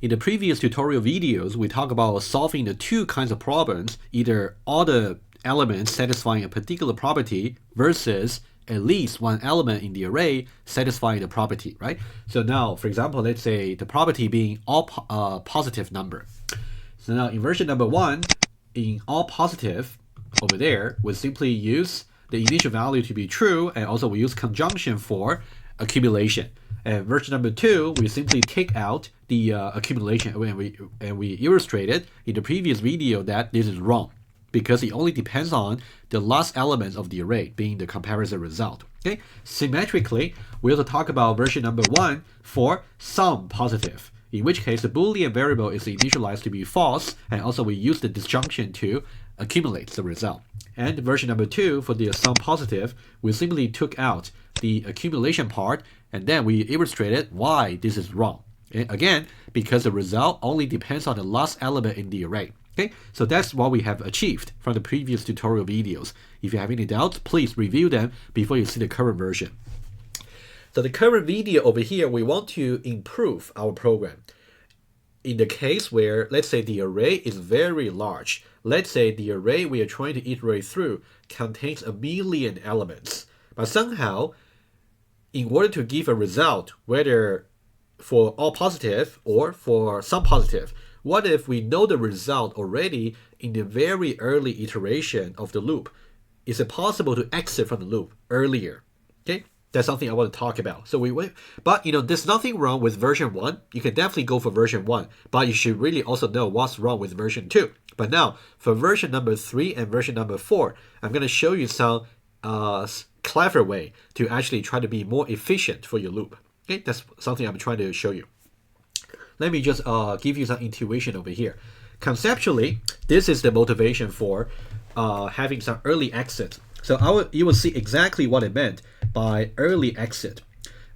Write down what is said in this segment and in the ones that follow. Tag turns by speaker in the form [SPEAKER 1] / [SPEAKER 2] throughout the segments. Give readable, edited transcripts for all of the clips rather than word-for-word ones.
[SPEAKER 1] In the previous tutorial videos, we talk about solving the two kinds of problems, either all the elements satisfying a particular property versus at least one element in the array satisfying the property, right? So now, for example, let's say the property being all positive number. So now in version number 1, in all positive over there, we simply use the initial value to be true, and also we use conjunction for accumulation. And version number 2, we simply take out the accumulation, and we illustrated in the previous video that this is wrong, because it only depends on the last element of the array being the comparison result. Okay, symmetrically, we also talk about version number 1 for sum positive, in which case the Boolean variable is initialized to be false, and also we use the disjunction to accumulate the result. And version number 2 for the sum positive, we simply took out the accumulation part, and then we illustrated why this is wrong. And again, because the result only depends on the last element in the array. Okay, so that's what we have achieved from the previous tutorial videos. If you have any doubts, please review them before you see the current version. So the current video over here, we want to improve our program. In the case where, let's say the array is very large, let's say the array we are trying to iterate through contains 1,000,000 elements, but somehow, in order to give a result, whether for all positive or for some positive, what if we know the result already in the very early iteration of the loop? Is it possible to exit from the loop earlier? Okay, that's something I want to talk about. So but there's nothing wrong with version 1. You can definitely go for version 1, but you should really also know what's wrong with version 2. But now for version number 3 and version number 4, I'm going to show you some clever way to actually try to be more efficient for your loop. Okay, that's something I'm trying to show you. Let me just give you some intuition over here. Conceptually, this is the motivation for having some early exit. So you will see exactly what I meant by early exit.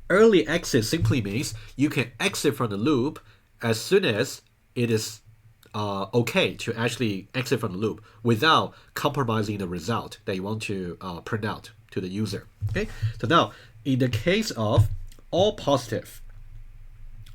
[SPEAKER 1] Early exit simply means you can exit from the loop as soon as it is okay to actually exit from the loop without compromising the result that you want to print out to the user. Okay, so now in the case of all positive,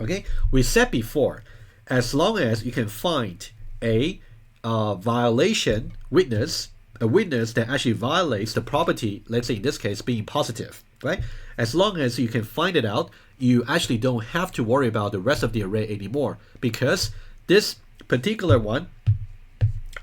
[SPEAKER 1] okay, we said before, as long as you can find a violation witness, a witness that actually violates the property, let's say in this case being positive, right? As long as you can find it out, you actually don't have to worry about the rest of the array anymore, because this particular one,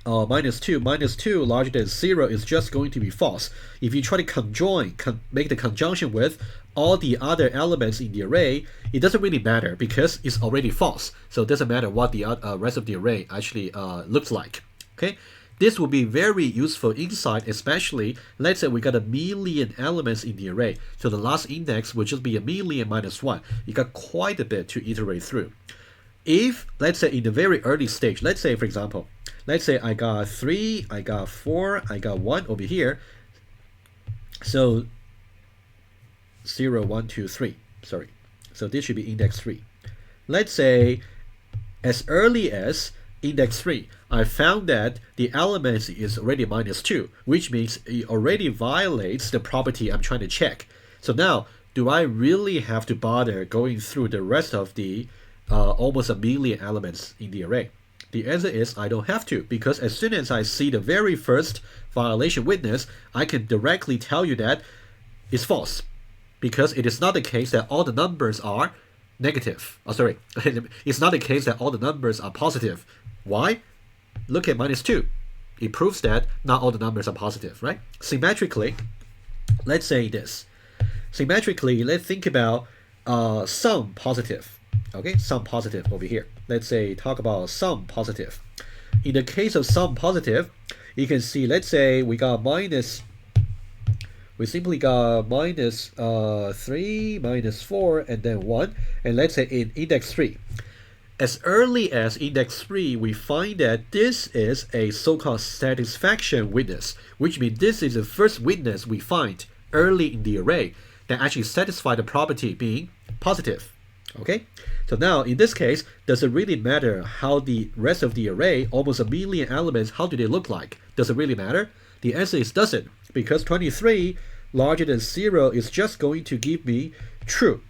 [SPEAKER 1] -2 larger than 0 is just going to be false. If you try to make the conjunction with all the other elements in the array, it doesn't really matter because it's already false. So it doesn't matter what the rest of the array actually looks like. Okay, this will be very useful insight, especially let's say we got 1,000,000 elements in the array. So the last index will just be 1,000,000 minus 1. You got quite a bit to iterate through. If, let's say in the very early stage, let's say for example, let's say I got 3, I got 4, I got 1 over here. So 0, 1, 2, 3, sorry. So this should be index 3. Let's say as early as index 3, I found that the element is already -2, which means it already violates the property I'm trying to check. So now, do I really have to bother going through the rest of the almost 1,000,000 elements in the array? The answer is I don't have to, because as soon as I see the very first violation witness, I can directly tell you that it's false, because it is not the case that all the numbers are negative. Oh, sorry, it's not the case that all the numbers are positive. Why? Look at -2. It proves that not all the numbers are positive, right? Symmetrically, let's say this. Symmetrically, let's think about sum positive. Okay, sum positive over here. Let's say talk about sum positive. In the case of sum positive, you can see, let's say we simply got -3, -4, and then 1. And let's say in index 3. As early as index 3, we find that this is a so-called satisfaction witness, which means this is the first witness we find early in the array that actually satisfy the property being positive. Okay, so now in this case, does it really matter how the rest of the array, almost 1,000,000 elements, how do they look like? Does it really matter? The answer is doesn't, because 23 larger than 0 is just going to give me true.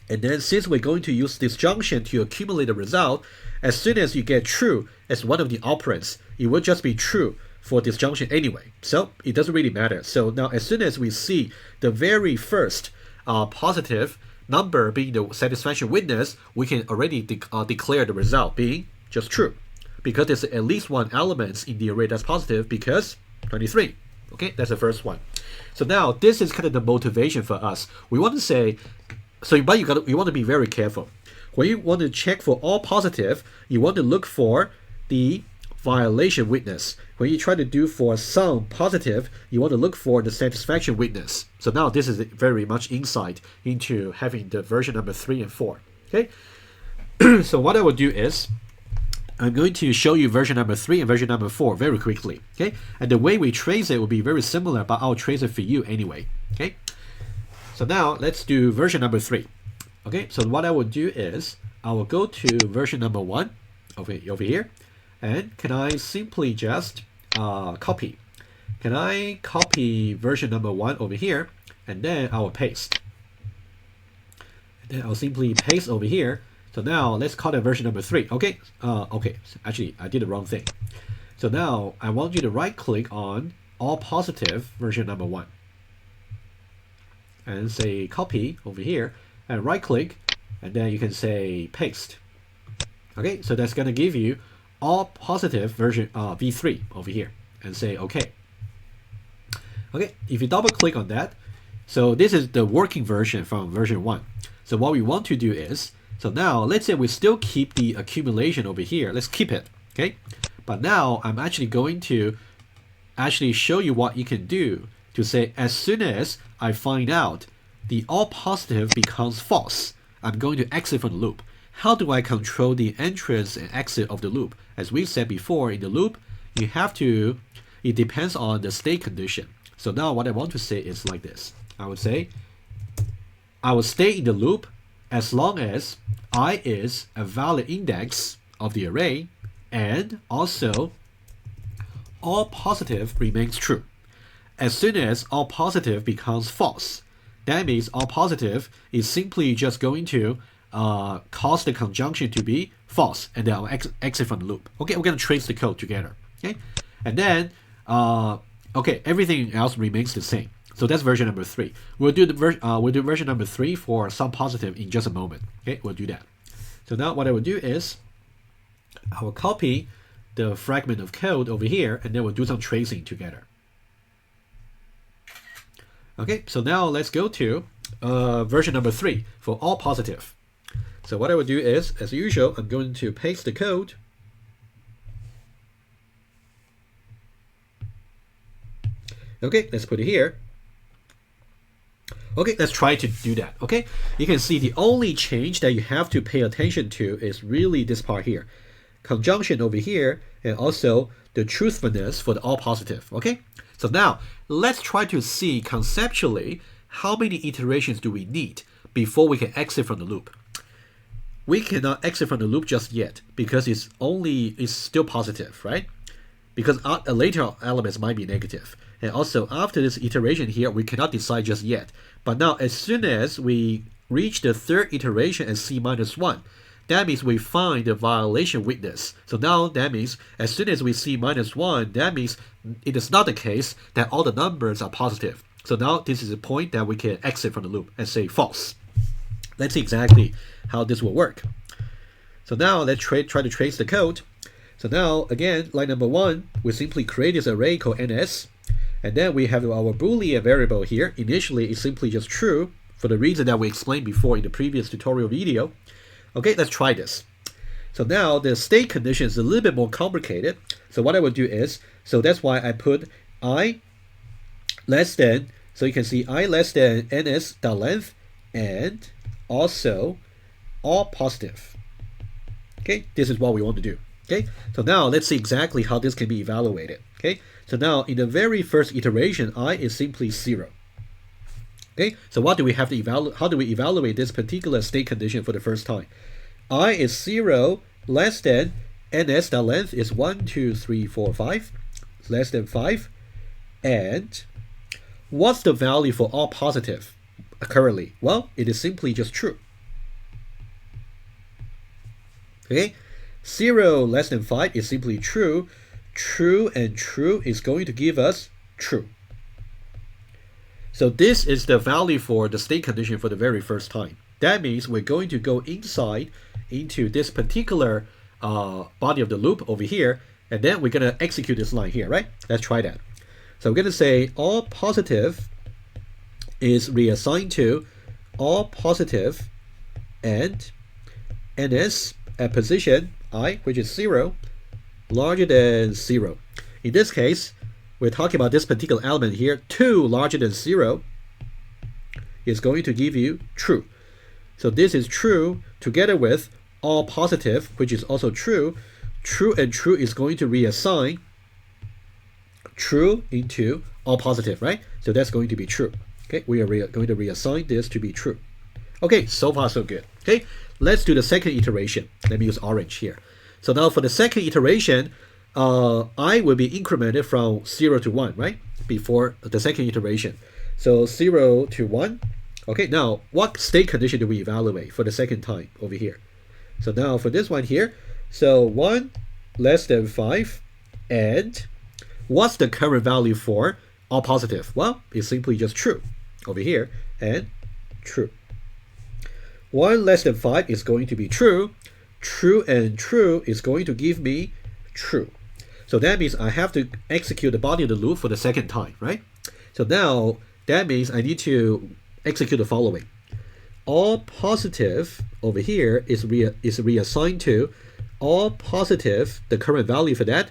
[SPEAKER 1] And then since we're going to use disjunction to accumulate the result, as soon as you get true as one of the operands, it will just be true for disjunction anyway. So it doesn't really matter. So now as soon as we see the very first positive number being the satisfaction witness, we can already declare the result being just true, because there's at least one element in the array that's positive, because 23. Okay, that's the first one. So now this is kind of the motivation for us. We want to say, but you want to be very careful. When you want to check for all positive, you want to look for the violation witness. When you try to do for some positive, you want to look for the satisfaction witness. So now this is very much insight into having the version number 3 and 4. Okay, so what I will do is I'm going to show you version number 3 and version number 4 very quickly. Okay, and the way we trace it will be very similar, but I'll trace it for you anyway. Okay, so now let's do version number 3. Okay, so what I will do is I will go to version number 1 over here, and can I simply just copy? Can I copy version number 1 over here, and then I will paste. And then I'll simply paste over here. So now let's call it version number 3. Okay, okay. Actually, I did the wrong thing. So now I want you to right-click on all positive version number 1, and say copy over here, and right-click, and then you can say paste. Okay, so that's going to give you all positive version v3 over here, and say OK. Okay, if you double-click on that, so this is the working version from version 1. So what we want to do is, so now let's say we still keep the accumulation over here. Let's keep it, okay? But now I'm actually going to show you what you can do to say, as soon as I find out the all positive becomes false, I'm going to exit from the loop. How do I control the entrance and exit of the loop? As we said before, in the loop, you have to, it depends on the state condition. So now what I want to say is like this. I would say, I will stay in the loop as long as I is a valid index of the array, and also all positive remains true. As soon as all positive becomes false, that means all positive is simply just going to cause the conjunction to be false, and then I'll exit from the loop. Okay, we're going to trace the code together. Okay, and then okay, everything else remains the same. So that's version number 3. We'll do version number 3 for some positive in just a moment. Okay, we'll do that. So now what I will do is I will copy the fragment of code over here, and then we'll do some tracing together. Okay, so now let's go to version number 3 for all positive. So what I will do is, as usual, I'm going to paste the code. Okay, let's put it here. Okay, let's try to do that. Okay, you can see the only change that you have to pay attention to is really this part here. Conjunction over here, and also the truthfulness for the all positive. Okay, so now let's try to see conceptually how many iterations do we need before we can exit from the loop. We cannot exit from the loop just yet because it's still positive, right? Because later elements might be negative. And also after this iteration here, we cannot decide just yet. But now as soon as we reach the third iteration at c-1, that means we find the violation witness. So now that means as soon as we see -1, that means it is not the case that all the numbers are positive. So now this is a point that we can exit from the loop and say false. Let's see exactly how this will work. So now let's try to trace the code. So now again, line number 1, we simply create this array called ns, and then we have our Boolean variable here. Initially it's simply just true for the reason that we explained before in the previous tutorial video. Okay, let's try this. So now the state condition is a little bit more complicated. So what I will do is, so that's why I put I less than, so you can see I less than ns.length, and also all positive. Okay, this is what we want to do. Okay, so now let's see exactly how this can be evaluated. Okay, so now in the very first iteration, I is simply 0. Okay, so what do we have to evaluate? How do we evaluate this particular state condition for the first time? I is 0 less than ns.length is 1, 2, 3, 4, 5, less than 5, and what's the value for all positive currently? Well, it is simply just true. Okay, 0 less than 5 is simply true. True and true is going to give us true. So this is the value for the state condition for the very first time. That means we're going to go inside into this particular body of the loop over here, and then we're going to execute this line here, right? Let's try that. So we're going to say all positive is reassigned to all positive and ns at position I, which is 0, larger than 0. In this case, we're talking about this particular element here, 2 larger than 0 is going to give you true. So this is true together with all positive, which is also true. True and true is going to reassign true into all positive, right? So that's going to be true. Okay, we are going to reassign this to be true. Okay, so far so good. Okay, let's do the second iteration. Let me use orange here. So now for the second iteration, I will be incremented from 0 to 1, right? Before the second iteration. So 0 to 1. Okay, now what state condition do we evaluate for the second time over here? So now for this one here, so 1 less than 5, and what's the current value for all positive? Well, it's simply just true over here, and true. 1 less than 5 is going to be true. True and true is going to give me true. So that means I have to execute the body of the loop for the second time, right? So now that means I need to execute the following. All positive over here is reassigned to all positive, the current value for that,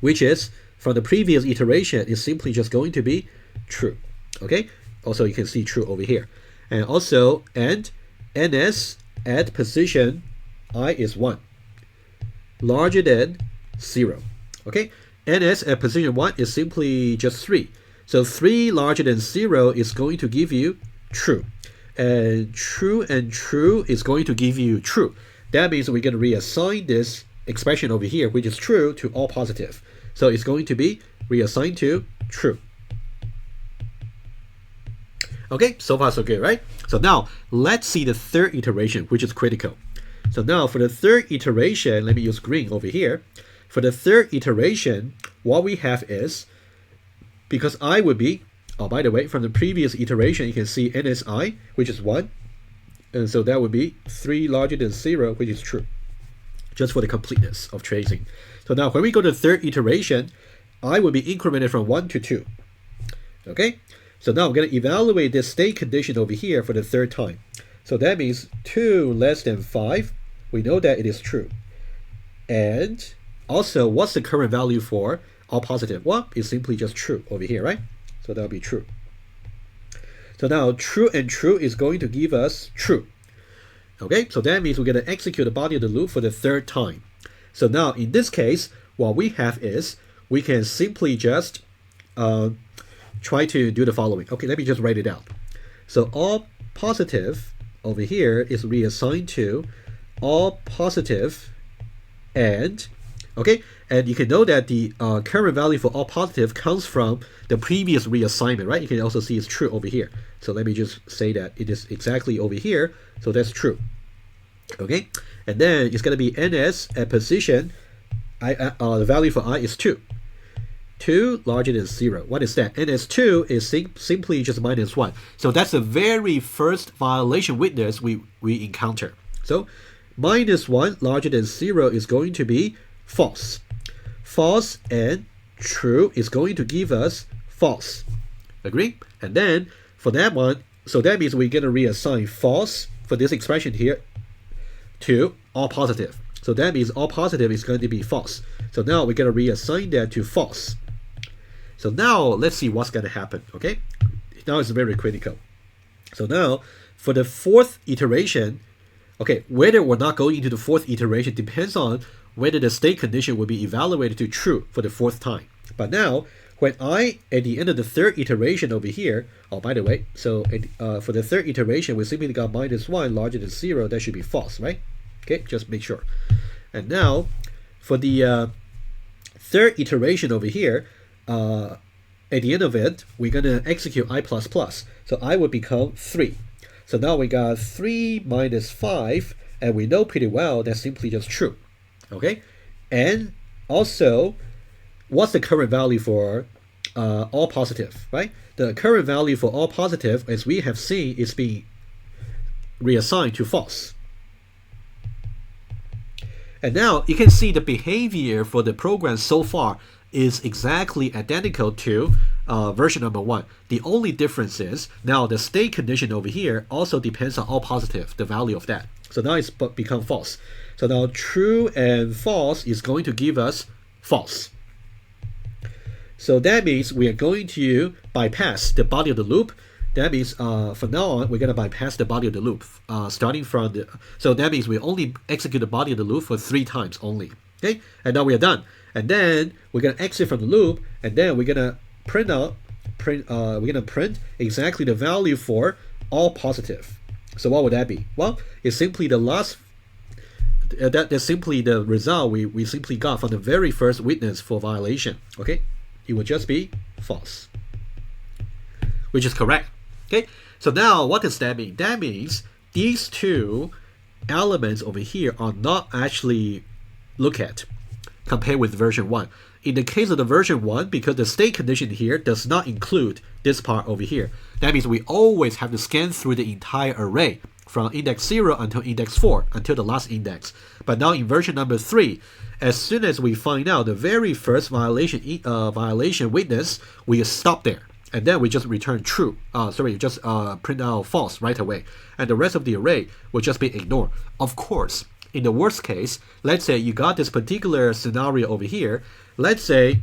[SPEAKER 1] which is from the previous iteration, is simply just going to be true. Okay, also you can see true over here. And also, and ns at position I is 1, larger than 0. Okay, ns at position 1 is simply just 3. So 3 larger than 0 is going to give you true. And true is going to give you true. That means we're going to reassign this expression over here, which is true, to all positive. So it's going to be reassigned to true. Okay, so far so good, right? So now let's see the third iteration, which is critical. So now for the third iteration, let me use green over here. For the third iteration, what we have is, because I would be, oh, by the way, from the previous iteration, you can see NSI, which is 1. And so that would be 3 larger than 0, which is true, just for the completeness of tracing. So now when we go to the third iteration, I will be incremented from 1 to 2. Okay? So now I'm going to evaluate this state condition over here for the third time. So that means 2 less than 5. We know that it is true. And also, what's the current value for all positive? Well, it's simply just true over here, right? So that'll be true. So now true and true is going to give us true. Okay, so that means we're going to execute the body of the loop for the third time. So now in this case, what we have is we can simply just try to do the following. Okay, let me just write it out. So all positive over here is reassigned to all positive, and okay, and you can know that the current value for all positive comes from the previous reassignment, right? You can also see it's true over here. So let me just say that it is exactly over here. So that's true. Okay, and then it's going to be ns at position the value for I is 2. 2 larger than 0. What is that? ns2 is simply just minus 1. So that's the very first violation witness we encounter. So minus 1 larger than 0 is going to be false. False and true is going to give us false. Agree? And then for that one, so that means we're going to reassign false for this expression here to all positive. So that means all positive is going to be false. So now we're going to reassign that to false. So now let's see what's going to happen. Okay, now it's very critical. So now for the fourth iteration, okay, whether we're not going into the fourth iteration depends on whether the state condition will be evaluated to true for the fourth time. But now when I, at the end of the third iteration over here, oh, by the way, so for the third iteration, we simply got minus 1 larger than 0. That should be false, right? Okay, just make sure. And now for the third iteration over here, at the end of it, we're going to execute I++. So I will become 3. So now we got 3 minus 5, and we know pretty well that's simply just true. Okay? And also, what's the current value for all positive, right? The current value for all positive, as we have seen, is being reassigned to false. And now you can see the behavior for the program so far is exactly identical to version number 1. The only difference is now the state condition over here also depends on all positive, the value of that. So now it's become false. So now true and false is going to give us false. So that means we are going to bypass the body of the loop. That means from now on, we're going to bypass the body of the loop, starting from the. So that means we only execute the body of the loop for 3 times only. Okay, and now we are done. And then we're going to exit from the loop, and then we're going to we're going to print exactly the value for all positive. So what would that be? Well, it's simply the last. That's simply the result we simply got from the very first witness for violation. Okay, it would just be false, which is correct. Okay, so now what does that mean? That means these 2 elements over here are not actually looked at compared with version 1. In the case of the version 1, because the state condition here does not include this part over here, that means we always have to scan through the entire array from index 0 until index 4, until the last index. But now in version number 3, as soon as we find out the very first violation witness, we stop there. And then we just return true. Just print out false right away. And the rest of the array will just be ignored. Of course, in the worst case, let's say you got this particular scenario over here. Let's say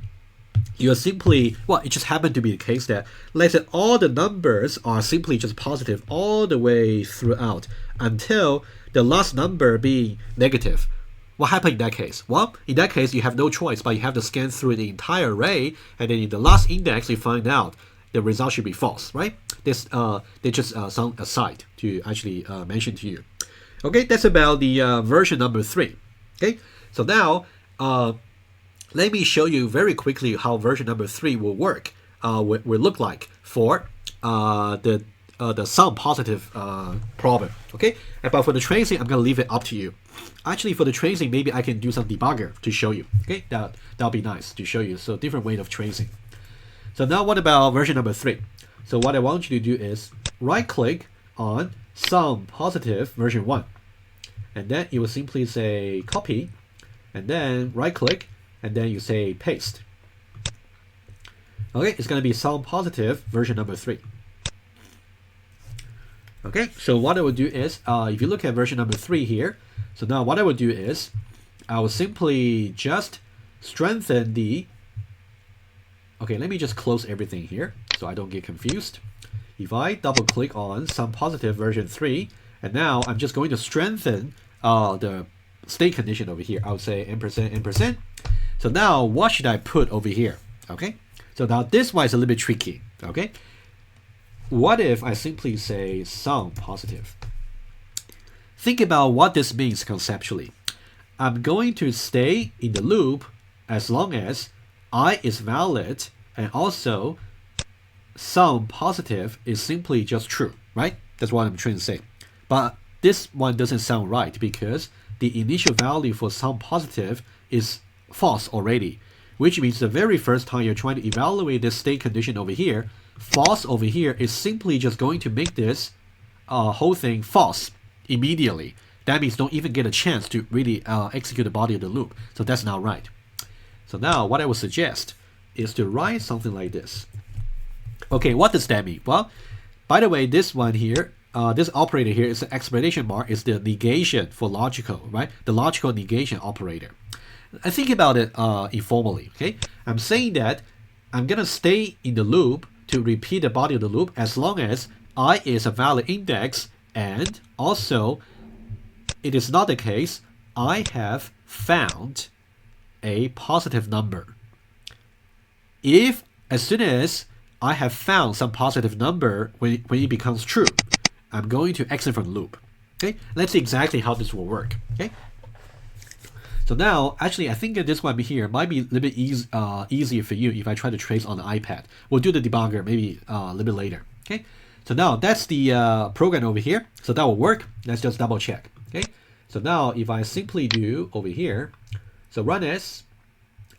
[SPEAKER 1] you're simply, well, it just happened to be the case that, let's say all the numbers are simply just positive all the way throughout until the last number being negative. What happened in that case? Well, in that case, you have no choice, but you have to scan through the entire array, and then in the last index, you find out the result should be false, right? This they just some aside to actually mention to you. Okay, that's about the version number 3. Okay, so now let me show you very quickly how version number 3 will work. Will look like for the sum positive problem. Okay, but for the tracing, I'm gonna leave it up to you. Actually, for the tracing, maybe I can do some debugger to show you. Okay, that'll be nice to show you. So different way of tracing. So now what about version number 3? So what I want you to do is right-click on sum positive version 1, and then you will simply say copy, and then right-click, and then you say paste. Okay, it's going to be sum positive version number 3. Okay, so what I will do is, if you look at version number 3 here, so now what I will do is, I will simply just strengthen the. Okay, let me just close everything here so I don't get confused. If I double click on sum positive version 3, and now I'm just going to strengthen the state condition over here. I would say %. So now what should I put over here? Okay, so now this one is a little bit tricky. Okay, what if I simply say sum positive? Think about what this means conceptually. I'm going to stay in the loop as long as I is valid, and also sum positive is simply just true, right? That's what I'm trying to say. But this one doesn't sound right because the initial value for sum positive is false already, which means the very first time you're trying to evaluate this state condition over here, false over here is simply just going to make this whole thing false immediately. That means don't even get a chance to really execute the body of the loop. So that's not right. So now what I would suggest is to write something like this. Okay, what does that mean? Well, by the way, this one here, this operator here is an exclamation mark, is the negation for logical, right? The logical negation operator. I think about it informally, okay? I'm saying that I'm going to stay in the loop to repeat the body of the loop as long as I is a valid index, and also it is not the case I have found a positive number. If as soon as I have found some positive number when it becomes true, I'm going to exit from the loop. Okay, let's see exactly how this will work. Okay, so now actually I think that this one here might be a little bit easier for you if I try to trace on the iPad. We'll do the debugger maybe a little bit later. Okay, So now that's the program over here. So that will work. Let's just double check. Okay. So now if I simply do over here, so run as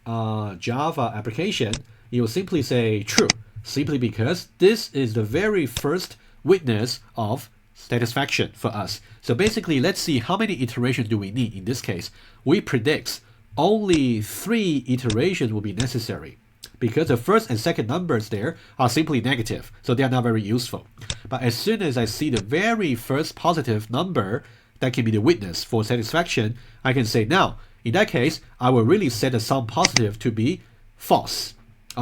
[SPEAKER 1] Java application, it will simply say true, simply because this is the very first witness of satisfaction for us. So basically, let's see how many iterations do we need. In this case, we predict only 3 iterations will be necessary, because the first and second numbers there are simply negative, so they are not very useful. But as soon as I see the very first positive number that can be the witness for satisfaction, I can say now, in that case, I will really set the sum positive to be false.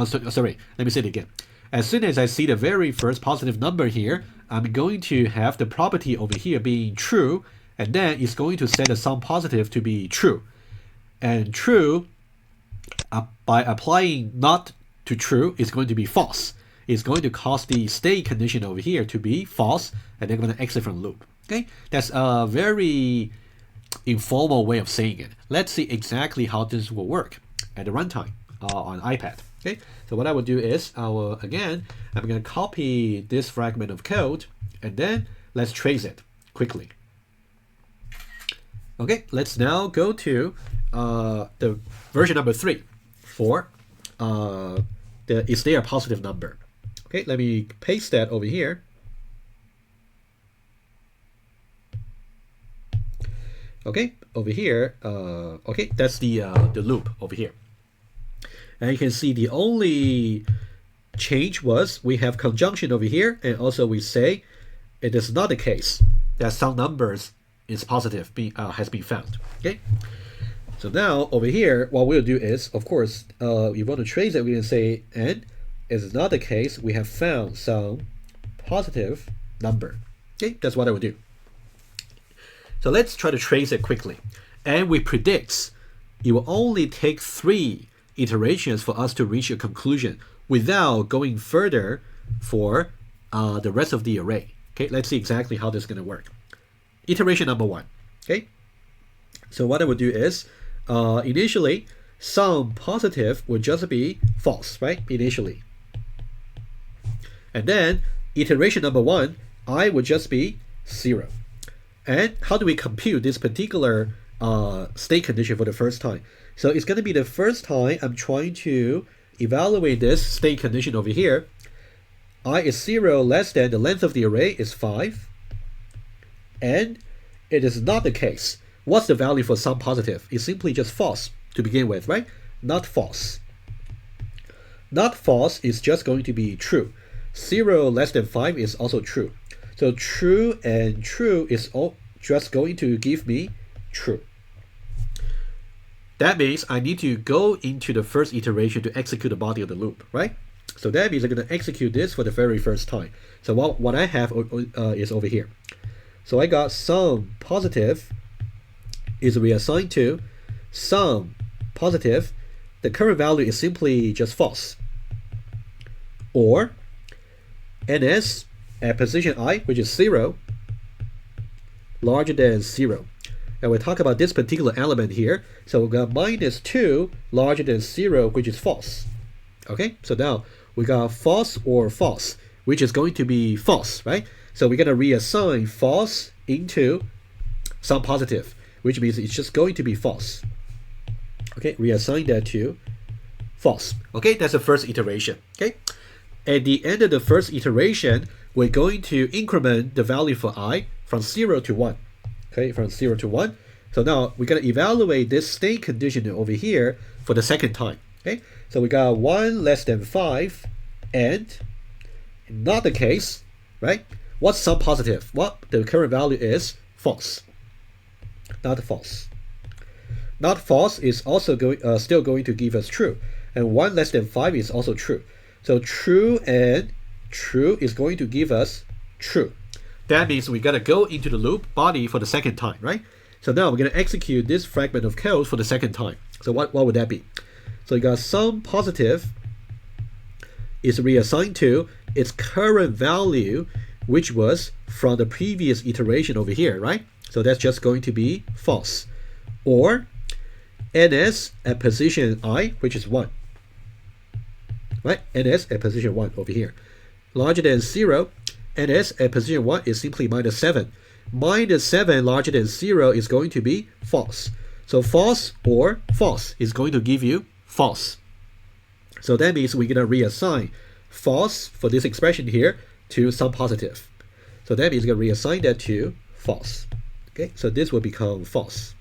[SPEAKER 1] Sorry, let me say it again. As soon as I see the very first positive number here, I'm going to have the property over here being true, and then it's going to set the sum positive to be true. And true, by applying not to true, is going to be false. It's going to cause the state condition over here to be false, and then I'm going to exit from the loop. Okay, that's a very informal way of saying it. Let's see exactly how this will work at the runtime on iPad. Okay, so what I will do is I'm going to copy this fragment of code, and then let's trace it quickly. Okay, let's now go to the version number 3 for is there a positive number? Okay, let me paste that over here. Okay, over here, okay, that's the loop over here. And you can see the only change was we have conjunction over here, and also we say it is not the case that some numbers is positive has been found. Okay, so now over here, what we'll do is, of course, we want to trace it. We can say, and it is not the case we have found some positive number. Okay, that's what I would do. So let's try to trace it quickly. And we predict it will only take 3 iterations for us to reach a conclusion without going further for the rest of the array. Okay, let's see exactly how this is going to work. Iteration number 1. Okay, so what I would do is initially sum positive would just be false, right? Initially. And then iteration number 1, I would just be 0. And how do we compute this particular state condition for the first time? So it's going to be the first time I'm trying to evaluate this state condition over here. I is 0 less than the length of the array is 5. And it is not the case. What's the value for sum positive? It's simply just false to begin with, right? Not false. Not false is just going to be true. 0 less than 5 is also true. So true and true is all just going to give me true. That means I need to go into the first iteration to execute the body of the loop, right? So that means I'm going to execute this for the very first time. So what I have is over here. So I got sum positive is reassigned to sum positive. The current value is simply just false. Or ns at position I, which is 0, larger than 0. And we'll talk about this particular element here. So we got -2 larger than 0, which is false. Okay, so now we got false or false, which is going to be false, right? So we're going to reassign false into sum positive, which means it's just going to be false. Okay, reassign that to false. Okay, that's the first iteration. Okay, at the end of the first iteration, we're going to increment the value for I from 0 to 1. Okay, from 0 to 1. So now we're going to evaluate this state condition over here for the second time. Okay, so we got 1 less than 5, and not the case, right? What's sum positive? Well, the current value is false. Not false. Not false is also still going to give us true, and 1 less than 5 is also true. So true and true is going to give us true. That means we gotta go into the loop body for the second time, right? So now we're gonna execute this fragment of code for the second time. So what would that be? So you got sum positive is reassigned to its current value, which was from the previous iteration over here, right? So that's just going to be false. Or ns at position I, which is 1. Right? ns at position 1 over here. Larger than 0. ns at position 1 is simply -7. -7 larger than 0 is going to be false. So false or false is going to give you false. So that means we're going to reassign false for this expression here to some positive. So that means we're going to reassign that to false. Okay, so this will become false.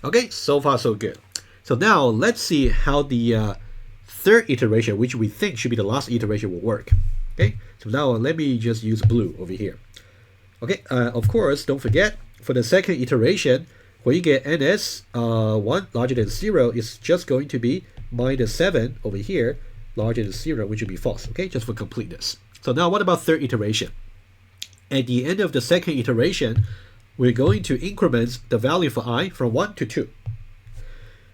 [SPEAKER 1] Okay, so far so good. So now let's see how the third iteration, which we think should be the last iteration, will work. Okay, so now let me just use blue over here. Okay, of course, don't forget, for the second iteration, when you get ns1 larger than 0, it's just going to be -7 over here, larger than 0, which would be false. Okay, just for completeness. So now what about third iteration? At the end of the second iteration, we're going to increment the value for I from 1 to 2.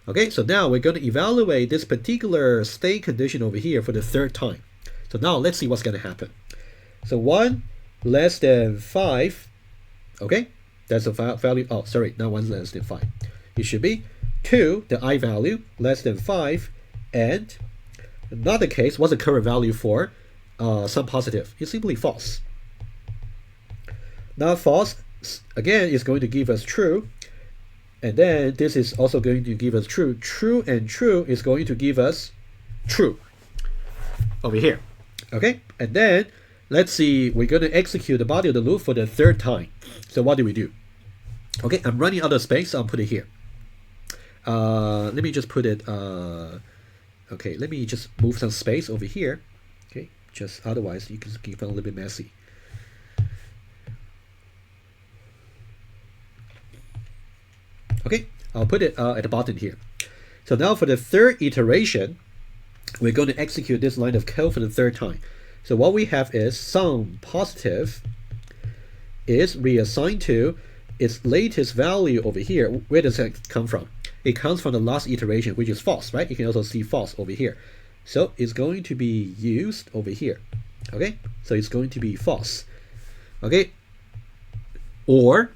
[SPEAKER 1] Okay, so now we're going to evaluate this particular state condition over here for the third time. So now let's see what's going to happen. So 1 less than 5, okay, that's a value, oh, sorry, not 1 less than 5. It should be 2, the I value, less than 5, and another case, what's the current value for some positive? It's simply false. Now false, again, is going to give us true, and then this is also going to give us true. True and true is going to give us true over here. Okay, and then let's see, we're going to execute the body of the loop for the third time. So what do we do? Okay, I'm running out of space, so I'll put it here. Let me just put it, okay, let me just move some space over here. Okay, just otherwise you can keep it a little bit messy. Okay, I'll put it at the bottom here. So now for the third iteration, we're going to execute this line of code for the third time. So what we have is some positive is reassigned to its latest value over here. Where does that come from? It comes from the last iteration, which is false, right? You can also see false over here. So it's going to be used over here. Okay, so it's going to be false. Okay, or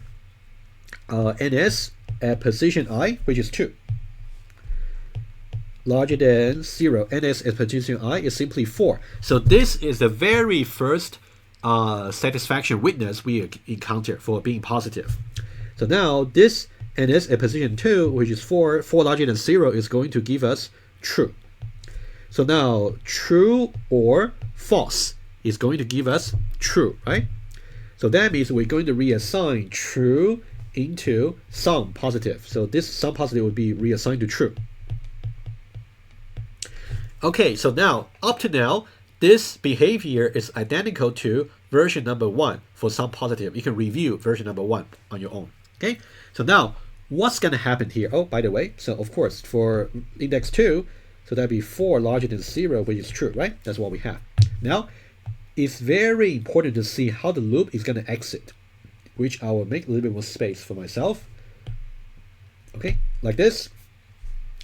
[SPEAKER 1] ns at position I, which is 2, larger than 0. ns at position I is simply 4. So this is the very first satisfaction witness we encounter for being positive. So now this ns at position 2, which is 4 larger than 0, is going to give us true. So now true or false is going to give us true, right? So that means we're going to reassign true into some positive. So this some positive would be reassigned to true. Okay, so now, up to now, this behavior is identical to version number 1 for some positive. You can review version number 1 on your own. Okay, so now, what's going to happen here? Oh, by the way, so of course, for index 2, so that'd be 4 larger than 0, which is true, right? That's what we have. Now, it's very important to see how the loop is going to exit, which I will make a little bit more space for myself. Okay, like this.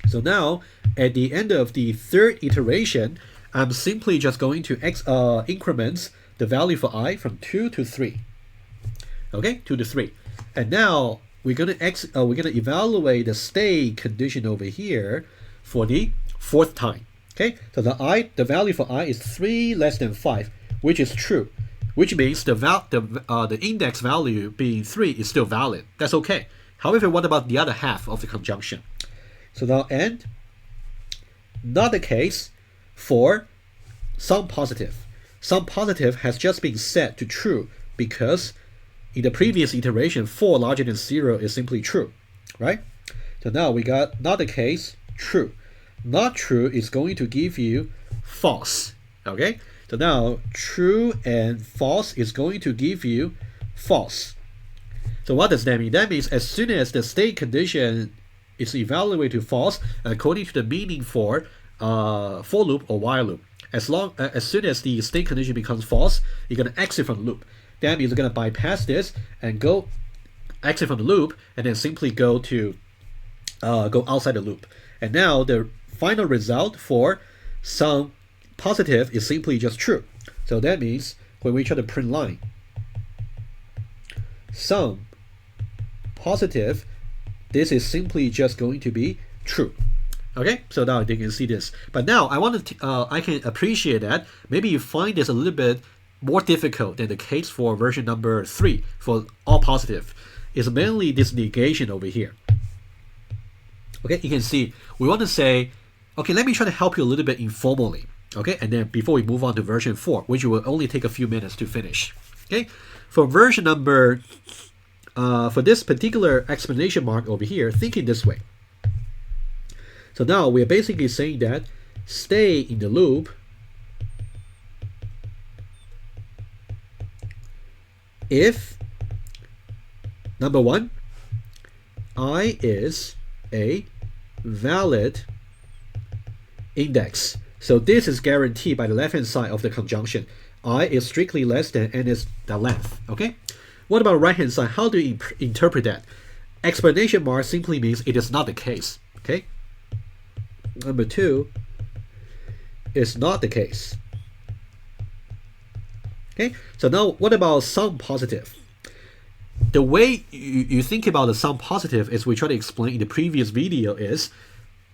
[SPEAKER 1] So now, at the end of the third iteration, I'm simply just going to increment the value for I from 2 to 3. Okay, 2 to 3. And now we're gonna evaluate the state condition over here for the fourth time. Okay, so the value for I is 3 less than 5, which is true, which means the index value being 3 is still valid. That's okay. However, what about the other half of the conjunction? So now and not the case for some positive. Some positive has just been set to true because in the previous iteration 4 larger than 0 is simply true, right? So now we got not the case, true. Not true is going to give you false. Okay, so now true and false is going to give you false. So what does that mean? That means as soon as the state condition is evaluated to false according to the meaning for loop or while loop, as soon as the state condition becomes false, you're going to exit from the loop. That means you're going to bypass this and go exit from the loop and then simply go outside the loop. And now the final result for some positive is simply just true. So that means when we try to print line, some positive, this is simply just going to be true. Okay, so now you can see this. But now I want to, I can appreciate that maybe you find this a little bit more difficult than the case for version number 3 for all positive is mainly this negation over here. Okay, you can see we want to say, okay, let me try to help you a little bit informally. Okay, and then before we move on to version 4, which will only take a few minutes to finish. Okay, for version number, for this particular exclamation mark over here, think it this way. So now we're basically saying that stay in the loop if, number 1, I is a valid index. So this is guaranteed by the left-hand side of the conjunction. I is strictly less than n is the length. Okay. What about the right-hand side? How do you interpret that? Explanation mark simply means it is not the case. Okay. Number 2 is not the case. Okay. So now what about some positive? The way you think about the some positive, as we tried to explain in the previous video, is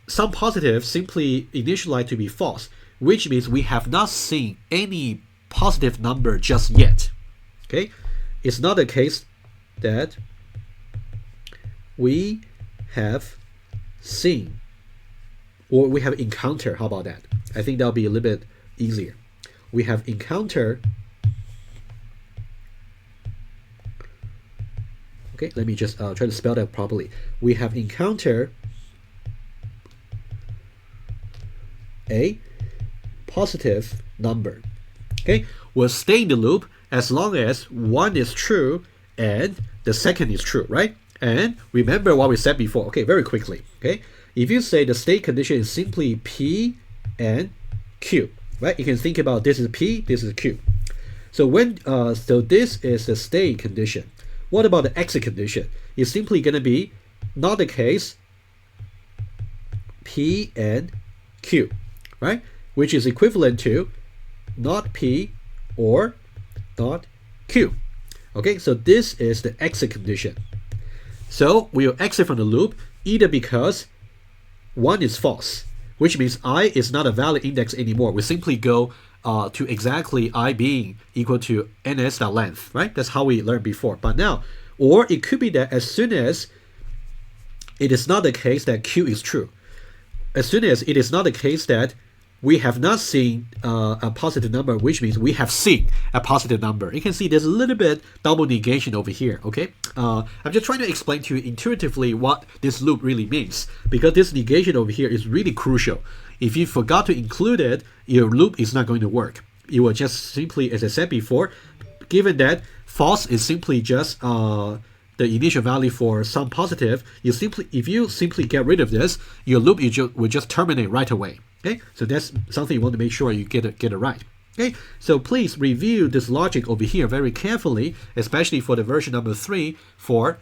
[SPEAKER 1] some positive simply initialize to be false, which means we have not seen any positive number just yet. Okay, it's not the case that we have seen or we have encountered. How about that? I think that'll be a little bit easier. We have encountered. Okay, let me just try to spell that properly. We have encountered a positive number. Okay, we'll stay in the loop as long as 1 is true and the second is true, right? And remember what we said before. Okay, very quickly. Okay, if you say the state condition is simply P and Q, right? You can think about this is P, this is Q. So when so this is the state condition. What about the exit condition? It's simply going to be not the case P and Q, right? Which is equivalent to not P or not Q. Okay, so this is the exit condition. So we'll exit from the loop either because 1 is false, which means I is not a valid index anymore. We simply go to exactly I being equal to ns.length, right? That's how we learned before. But now, or it could be that as soon as it is not the case that Q is true, as soon as it is not the case that we have not seen a positive number, which means we have seen a positive number. You can see there's a little bit double negation over here, okay? I'm just trying to explain to you intuitively what this loop really means, because this negation over here is really crucial. If you forgot to include it, your loop is not going to work. It will just simply, as I said before, given that false is simply just the initial value for some positive, if you simply get rid of this, your loop will just terminate right away. Okay, so that's something you want to make sure you get it right. Okay, so please review this logic over here very carefully, especially for the version number 3 for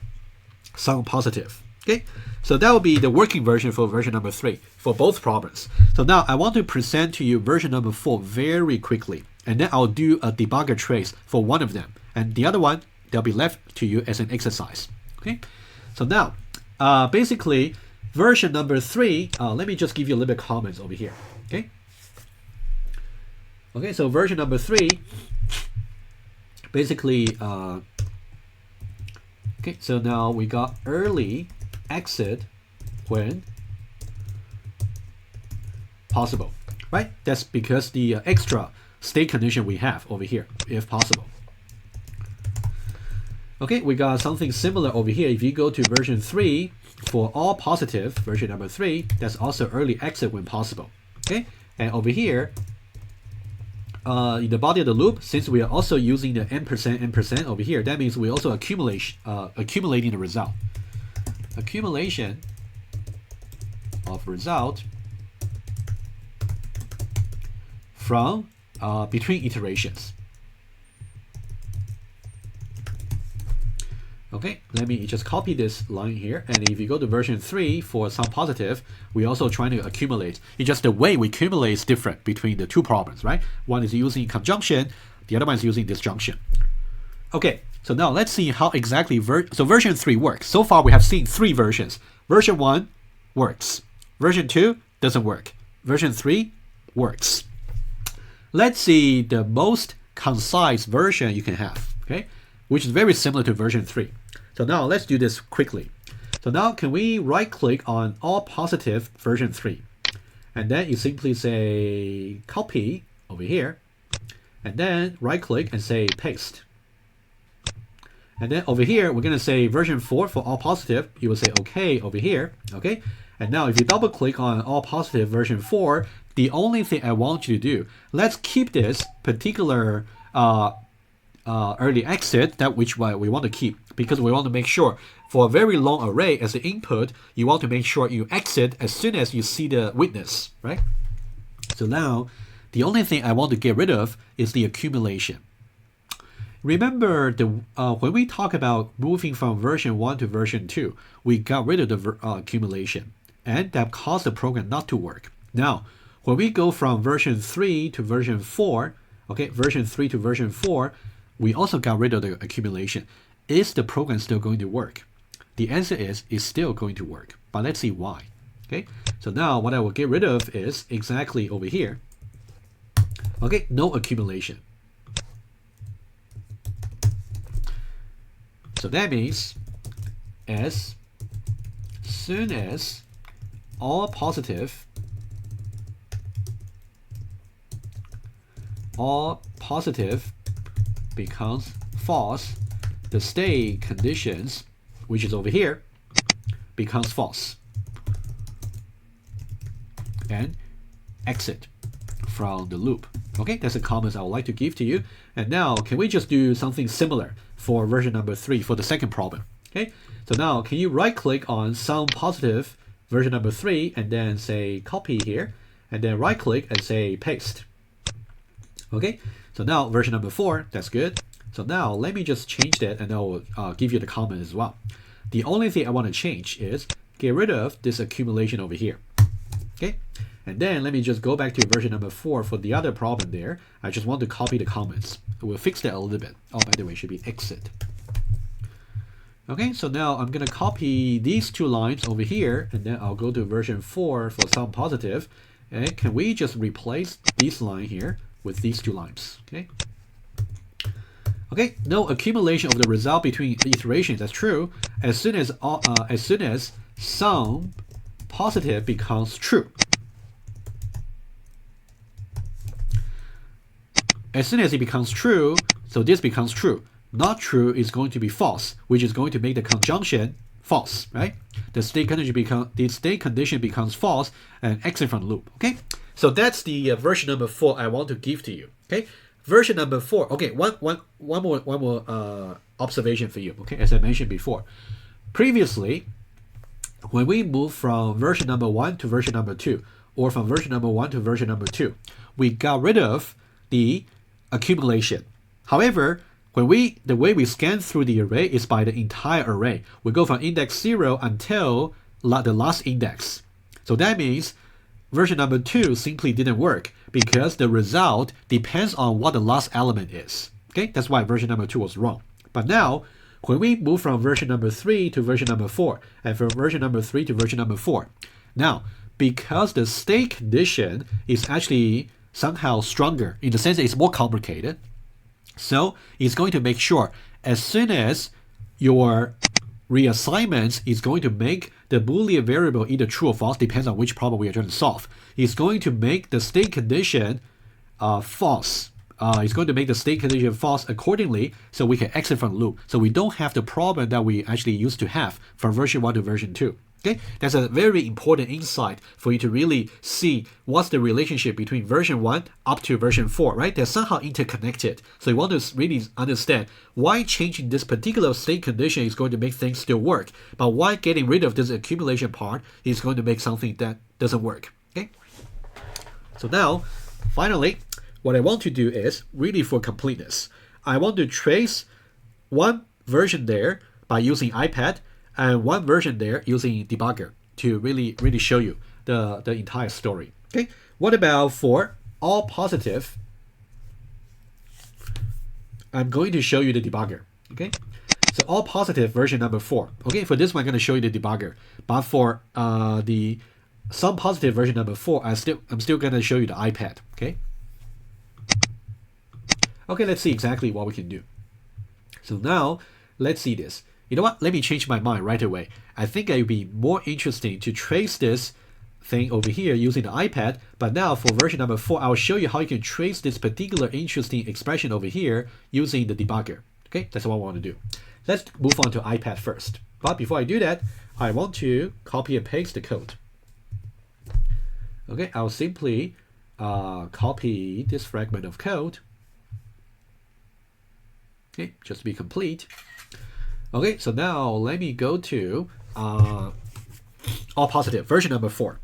[SPEAKER 1] some positive. Okay, so that will be the working version for version number 3 for both problems. So now I want to present to you version number 4 very quickly, and then I'll do a debugger trace for one of them, and the other one they'll be left to you as an exercise. Okay, so now basically version number 3, let me just give you a little bit of comments over here. Okay, so version number 3 basically okay, so now we got early exit when possible, right? That's because the extra state condition we have over here, if possible. Okay, we got something similar over here. If you go to version 3 for all positive, version number 3, that's also early exit when possible. Okay, and over here in the body of the loop, since we are also using the n% over here, that means we also accumulating the result. Accumulation of result from between iterations. Okay, let me just copy this line here, and if you go to version 3 for some positive, we're also trying to accumulate. It's just the way we accumulate is different between the two problems, right? One is using conjunction, the other one is using disjunction. Okay, so now let's see how exactly version 3 works. So far we have seen 3 versions. Version 1 works. Version 2 doesn't work. Version 3 works. Let's see the most concise version you can have, okay? Which is very similar to version 3. So now let's do this quickly. So now can we right click on all positive version 3? And then you simply say copy over here. And then right click and say paste. And then over here, we're going to say version 4 for all positive. You will say OK over here. Okay. And now if you double click on all positive version 4, the only thing I want you to do, let's keep this particular early exit, that which we want to keep, because we want to make sure for a very long array as the input, you want to make sure you exit as soon as you see the witness, right? So now the only thing I want to get rid of is the accumulation. Remember when we talk about moving from version 1 to version 2, we got rid of the accumulation, and that caused the program not to work. Now, when we go from version 3 to version 4, okay, version 3 to version 4, we also got rid of the accumulation. Is the program still going to work? The answer is it's still going to work, but let's see why. Okay, so now what I will get rid of is exactly over here. Okay, no accumulation. So that means as soon as all positive becomes false, the state conditions, which is over here, becomes false. And exit from the loop. Okay, that's the comments I would like to give to you. And now, can we just do something similar for version number 3 for the second problem? Okay, so now can you right click on some positive version number 3 and then say copy here, and then right click and say paste. Okay, so now version number 4, that's good. So now let me just change that, and I'll give you the comment as well. The only thing I want to change is get rid of this accumulation over here. Okay, and then let me just go back to version number 4 for the other problem there. I just want to copy the comments. We'll fix that a little bit. Oh, by the way, it should be exit. Okay, so now I'm going to copy these 2 lines over here, and then I'll go to version 4 for some positive. And can we just replace this line here with these 2 lines? Okay. Okay, no accumulation of the result between iterations. That's true. As soon as some positive becomes true. As soon as it becomes true, so this becomes true. Not true is going to be false, which is going to make the conjunction false, right? The state condition becomes false and exit from the loop. Okay, so that's the version number 4 I want to give to you. Okay, version number 4. Okay, one more observation for you. Okay, as I mentioned before, previously, when we move from version number 1 to version number 2, or from version number 1 to version number 2, we got rid of the accumulation. However, the way we scan through the array is by the entire array. We go from index 0 until the last index. So that means version number 2 simply didn't work because the result depends on what the last element is. Okay, that's why version number 2 was wrong. But now, when we move from version number 3 to version number 4, and from version number 3 to version number 4, now, because the state condition is actually somehow stronger, in the sense that it's more complicated, so it's going to make sure as soon as your reassignments is going to make the Boolean variable either true or false, depends on which problem we are trying to solve. It's going to make the state condition false. It's going to make the state condition false accordingly, so we can exit from the loop. So we don't have the problem that we actually used to have from version 1 to version 2. Okay, that's a very important insight for you to really see what's the relationship between version 1 up to version 4, right? They're somehow interconnected. So you want to really understand why changing this particular state condition is going to make things still work, but why getting rid of this accumulation part is going to make something that doesn't work. Okay, so now, finally, what I want to do is, really for completeness, I want to trace one version there by using iPad, and one version there using Debugger to really show you the entire story. Okay, what about for all positive? I'm going to show you the Debugger. Okay, so all positive version number 4. Okay, for this one I'm going to show you the Debugger, but for the some positive version number 4, I'm still going to show you the iPad. Okay, Okay, let's see exactly what we can do. So now, let's see this. You know what? Let me change my mind right away. I think it would be more interesting to trace this thing over here using the iPad, but now for version number 4, I'll show you how you can trace this particular interesting expression over here using the debugger. Okay, that's what I want to do. Let's move on to iPad first. But before I do that, I want to copy and paste the code. Okay, I'll simply copy this fragment of code. Okay, just to be complete. Okay, so now let me go to all positive, version number 4,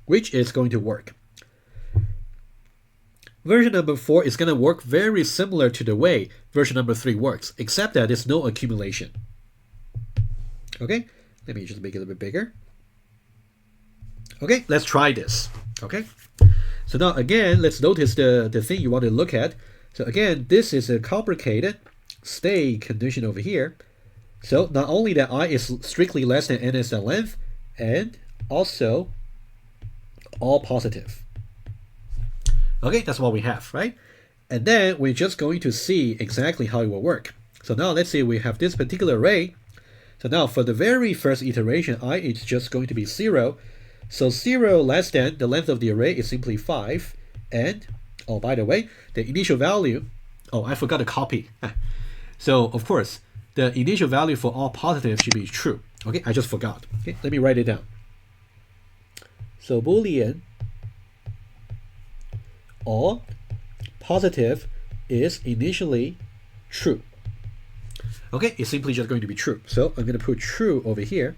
[SPEAKER 1] which is going to work. Version number 4 is going to work very similar to the way version number 3 works, except that there's no accumulation. Okay, let me just make it a little bit bigger. Okay, let's try this. Okay, so now again, let's notice the thing you want to look at. So again, this is a complicated state condition over here. So not only that I is strictly less than ns length, and also all positive. Okay, that's what we have, right? And then we're just going to see exactly how it will work. So now let's say we have this particular array. So now for the very first iteration, I is just going to be 0. So 0 less than the length of the array is simply 5. And, oh, by the way, the initial value, oh, I forgot to copy. So, of course, the initial value for all positive should be true. Okay, I just forgot. Okay, let me write it down. So Boolean all positive is initially true. Okay, it's simply just going to be true. So I'm going to put true over here.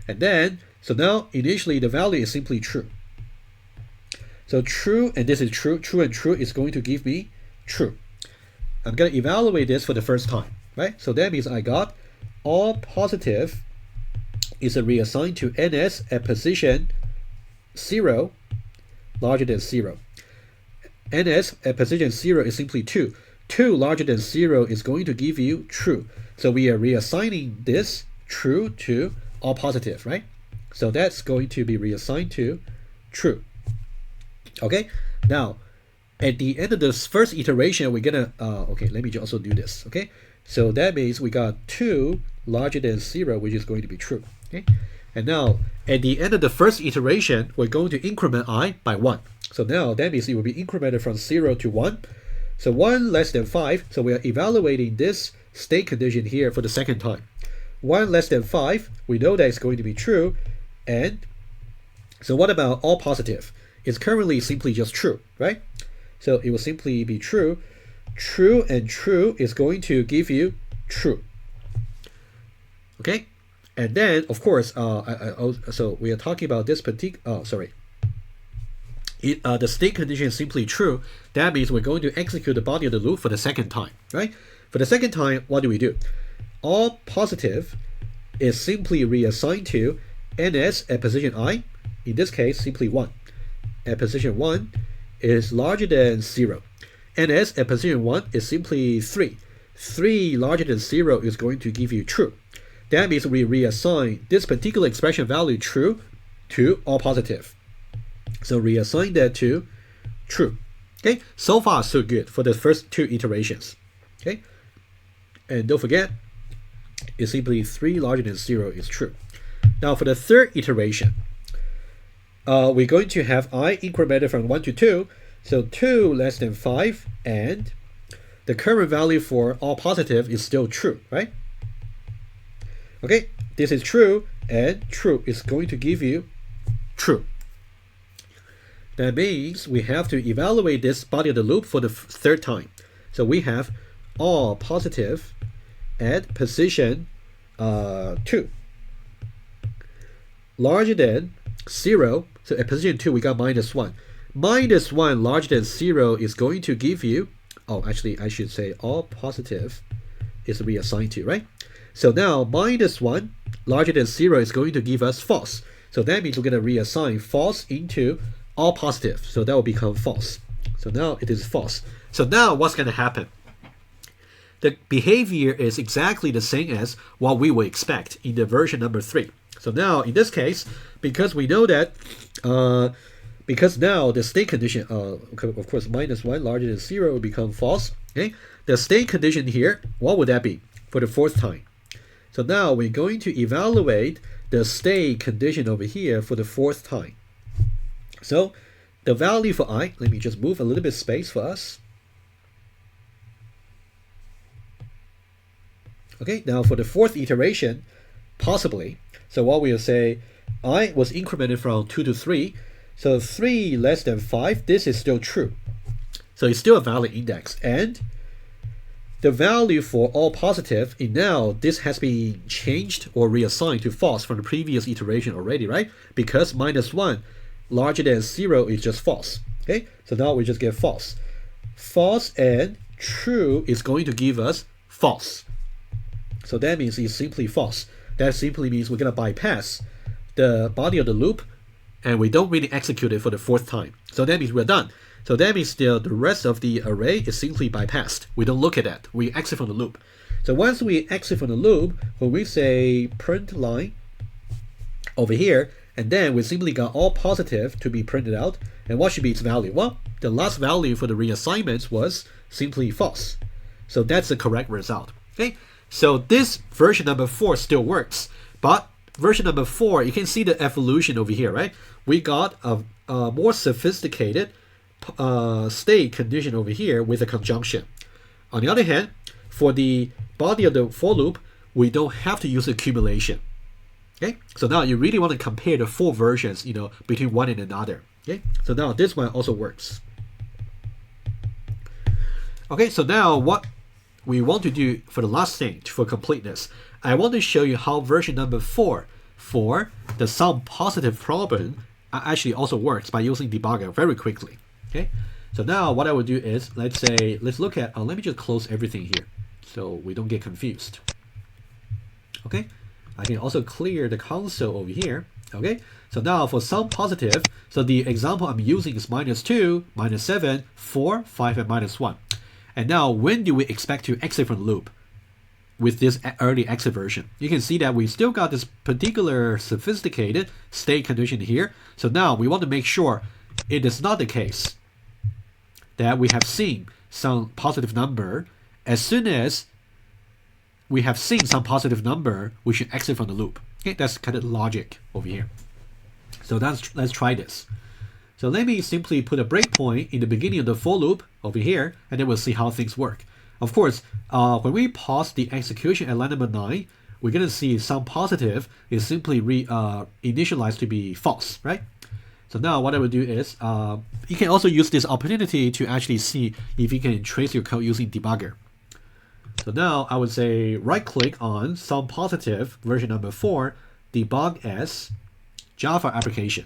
[SPEAKER 1] And then, so now initially the value is simply true. So true, and this is true. True and true is going to give me true. I'm going to evaluate this for the first time, right? So that means I got all positive is reassigned to ns at position 0 larger than 0. ns at position 0 is simply 2. 2 larger than 0 is going to give you true. So we are reassigning this true to all positive, right? So that's going to be reassigned to true. Okay, now at the end of this first iteration, we're gonna okay, let me just also do this. Okay, so that means we got 2 larger than 0, which is going to be true. Okay, and now at the end of the first iteration, we're going to increment I by 1. So now that means it will be incremented from 0 to 1. So 1 less than 5. So we are evaluating this state condition here for the second time. 1 less than 5, we know that it's going to be true. And so what about all positive? It's currently simply just true, right? So it will simply be true. True and true is going to give you true. Okay, and then of course, so we are talking about this particular. The state condition is simply true. That means we're going to execute the body of the loop for the second time, right? For the second time, what do? All positive is simply reassigned to ns at position I. In this case, simply 1. At position 1 is larger than 0. ns at position 1 is simply 3. 3 larger than 0 is going to give you true. That means we reassign this particular expression value true to all positive. So reassign that to true. Okay, so far so good for the first 2 iterations. Okay, and don't forget, it's simply 3 larger than 0 is true. Now for the third iteration, we're going to have I incremented from 1 to 2. So 2 less than 5, and the current value for all positive is still true, right? Okay, this is true, and true is going to give you true. That means we have to evaluate this body of the loop for the third time. So we have all positive at position 2 larger than 0. So at position 2 we got minus 1. Minus 1 larger than 0 is going to give you, oh actually I should say all positive is reassigned to, right? So now minus 1 larger than 0 is going to give us false. So that means we're going to reassign false into all positive. So that will become false. So now it is false. So now what's going to happen? The behavior is exactly the same as what we would expect in the version number 3. So now in this case, because we know that because now the state condition, of course, -1 larger than 0 will become false. Okay, the state condition here, what would that be for the fourth time? So now we're going to evaluate the state condition over here for the fourth time. So the value for I, let me just move a little bit space for us. Okay, now for the fourth iteration, possibly, so what we'll say, I was incremented from 2 to 3, so 3 less than 5, this is still true. So it's still a valid index, and the value for all positive, and now this has been changed or reassigned to false from the previous iteration already, right? Because -1 larger than 0 is just false. Okay, so now we just get false. False and true is going to give us false. So that means it's simply false. That simply means we're going to bypass the body of the loop, and we don't really execute it for the fourth time. So that means we're done. So that means the rest of the array is simply bypassed. We don't look at that. We exit from the loop. So once we exit from the loop, when we say print line over here, and then we simply got all positive to be printed out, and what should be its value? Well, the last value for the reassignment was simply false. So that's the correct result. Okay. So this version number 4 still works, but version number 4, you can see the evolution over here, right? We got a more sophisticated state condition over here with a conjunction. On the other hand, for the body of the for loop, we don't have to use accumulation. Okay, so now you really want to compare the 4 versions, between one and another. Okay, so now this one also works. Okay, so now what we want to do for the last thing, for completeness, I want to show you how version number 4 for the sum positive problem actually also works by using debugger very quickly. Okay, so now what I will do is, let's look at, let me just close everything here so we don't get confused. Okay, I can also clear the console over here. Okay, so now for sum positive, so the example I'm using is -2, -7, 4, 5, and -1. And now, when do we expect to exit from the loop with this early exit version? You can see that we still got this particular sophisticated state condition here. So now we want to make sure it is not the case that we have seen some positive number. As soon as we have seen some positive number, we should exit from the loop. Okay, that's kind of logic over here. So let's try this. So let me simply put a breakpoint in the beginning of the for loop over here, and then we'll see how things work. Of course, when we pause the execution at line number 9, we're going to see some positive is simply initialized to be false, right? So now what I will do is, you can also use this opportunity to actually see if you can trace your code using debugger. So now I would say right-click on sum positive version number 4, debug as Java application.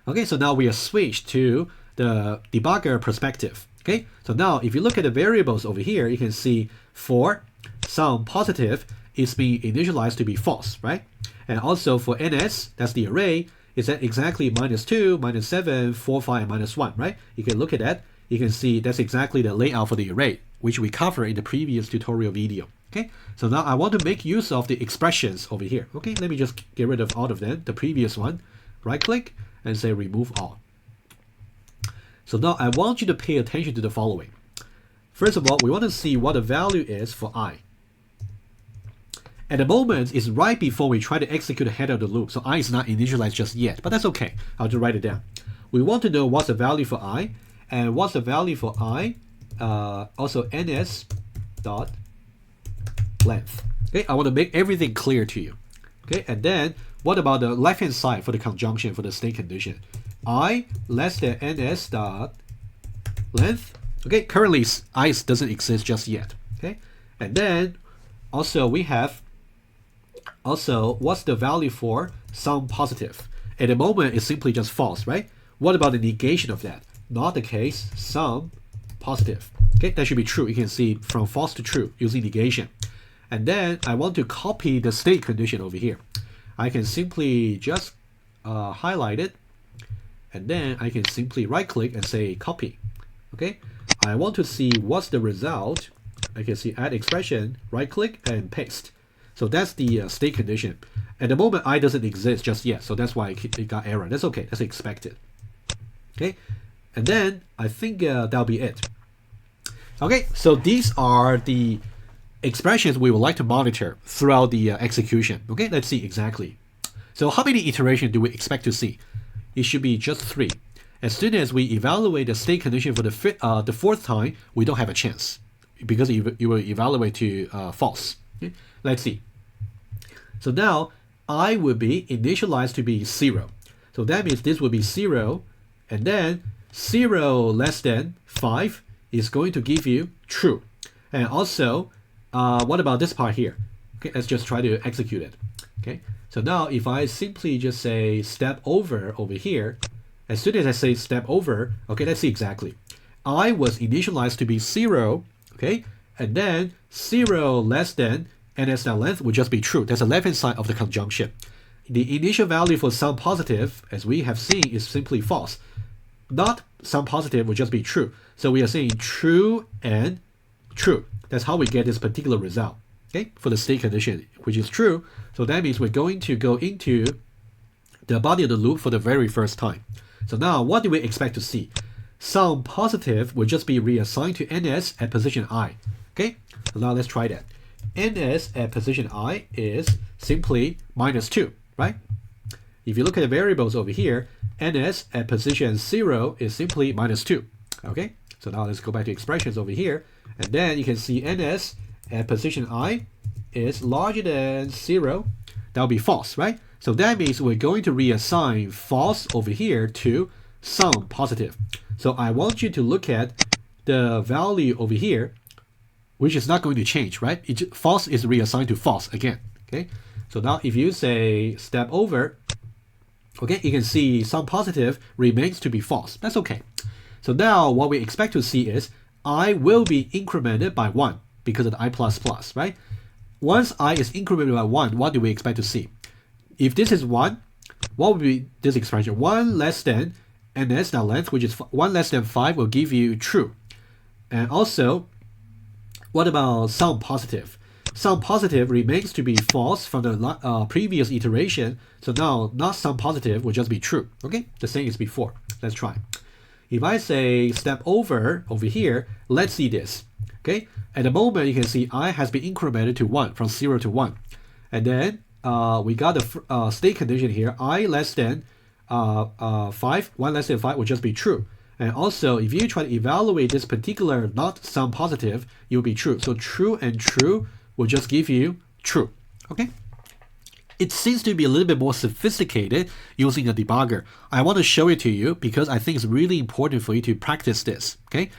[SPEAKER 1] Okay, so now we are switched to the debugger perspective. Okay, so now if you look at the variables over here, you can see for sum positive, it's being initialized to be false, right? And also for ns, that's the array, is at exactly -2, -7, 4, 5, and -1, right? You can look at that. You can see that's exactly the layout for the array, which we covered in the previous tutorial video. Okay, so now I want to make use of the expressions over here. Okay, let me just get rid of all of them, the previous one. Right-click and say remove all. So now I want you to pay attention to the following. First of all, we want to see what the value is for I. At the moment, it's right before we try to execute the header of the loop, so I is not initialized just yet, but that's okay. I'll just write it down. We want to know what's the value for I, and what's the value for I, also ns dot length. Okay, I want to make everything clear to you. Okay, and then what about the left-hand side for the conjunction for the state condition? I less than ns dot length. Okay, currently I doesn't exist just yet. Okay, and then also we have what's the value for sum positive? At the moment, it's simply just false, right? What about the negation of that? Not the case, sum positive. Okay, that should be true. You can see from false to true using negation. And then I want to copy the state condition over here. I can simply just highlight it, and then I can simply right-click and say copy. Okay, I want to see what's the result. I can see add expression, right-click and paste. So that's the state condition. At the moment, I doesn't exist just yet, so that's why it got error. That's okay. That's expected. Okay, and then I think that'll be it. Okay, so these are the expressions we would like to monitor throughout the execution. Okay, let's see exactly. So how many iterations do we expect to see? It should be just 3. As soon as we evaluate the state condition for the 4th time, we don't have a chance because you will evaluate to false. Okay? Let's see. So now I will be initialized to be 0. So that means this will be 0, and then 0 less than 5 is going to give you true. And also, what about this part here? Okay, let's just try to execute it. Okay, so now if I simply just say step over here, as soon as I say step over, okay, let's see exactly. I was initialized to be 0, okay, and then 0 less than ns.length would just be true. That's the left-hand side of the conjunction. The initial value for some positive, as we have seen, is simply false. Not some positive would just be true. So we are saying true and true. That's how we get this particular result, okay, for the state condition, which is true. So that means we're going to go into the body of the loop for the very first time. So now what do we expect to see? Some positive will just be reassigned to ns at position I. Okay, so now let's try that. Ns at position I is simply -2, right? If you look at the variables over here, ns at position 0 is simply -2. Okay, so now let's go back to expressions over here, and then you can see ns at position I is larger than 0. That will be false, right? So that means we're going to reassign false over here to some positive. So I want you to look at the value over here, which is not going to change, right? False is reassigned to false again, okay? So now if you say step over, okay, you can see some positive remains to be false. That's okay. So now what we expect to see is I will be incremented by 1 because of the I++, right? Once I is incremented by 1, what do we expect to see? If this is 1, what would be this expression? 1 less than ns.length, which is 1 less than 5, will give you true. And also, what about some positive? Some positive remains to be false from the previous iteration. So now, not some positive will just be true. Okay, the same as before. Let's try. If I say step over here, let's see this. Okay, at the moment you can see I has been incremented to 1 from 0 to 1, and then we got the state condition here. I less than 5, 1 less than 5 will just be true. And also, if you try to evaluate this particular not some positive, it will be true. So true and true will just give you true. Okay. It seems to be a little bit more sophisticated using a debugger. I want to show it to you because I think it's really important for you to practice this. Okay.